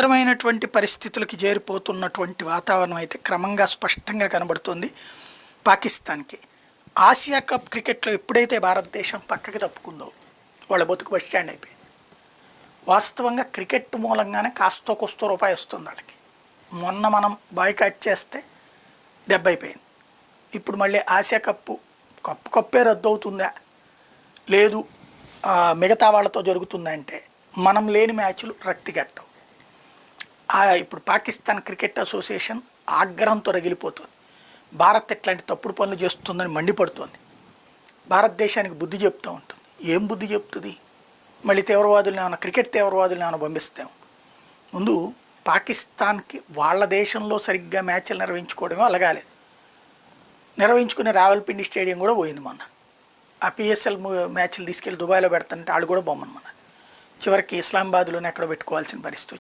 విచిత్రమైనటువంటి పరిస్థితులకి చేరిపోతున్నటువంటి వాతావరణం అయితే క్రమంగా స్పష్టంగా కనబడుతుంది పాకిస్తాన్కి. ఆసియా కప్ క్రికెట్లో ఎప్పుడైతే భారతదేశం పక్కకి తప్పుకుందో వాళ్ళ బతుకు బస్ స్టాండ్ అయిపోయింది. వాస్తవంగా క్రికెట్ మూలంగానే కాస్తో కొస్తో రూపాయి వస్తుంది వాళ్ళకి. మొన్న మనం బాయ్కాట్ చేస్తే దెబ్బ అయిపోయింది. ఇప్పుడు మళ్ళీ ఆసియా కప్పే రద్దు అవుతుందా లేదు మిగతా వాళ్ళతో జరుగుతుందా అంటే మనం లేని మ్యాచ్లు రక్తిగట్టవు. ఇప్పుడు పాకిస్తాన్ క్రికెట్ అసోసియేషన్ ఆగ్రహంతో రగిలిపోతుంది. భారత్ ఇట్లాంటి తప్పుడు పనులు చేస్తుందని మండిపడుతుంది. భారతదేశానికి బుద్ధి చెప్తూ ఉంటుంది. ఏం బుద్ధి చెప్తుంది? మళ్ళీ తీవ్రవాదులను ఏమైనా క్రికెట్ తీవ్రవాదులను ఏమైనా పంపిస్తాము. ముందు పాకిస్తాన్కి వాళ్ళ దేశంలో సరిగ్గా మ్యాచ్లు నిర్వహించుకోవడమే అలగాలేదు. నిర్వహించుకునే రావల్పిండి స్టేడియం కూడా పోయింది మొన్న. ఆ పిఎస్ఎల్ మ్యాచ్లు తీసుకెళ్ళి దుబాయ్లో పెడతానంటే వాళ్ళు కూడా బొమ్మను మన చివరికి ఇస్లామాబాద్లోనే ఎక్కడ పెట్టుకోవాల్సిన పరిస్థితి.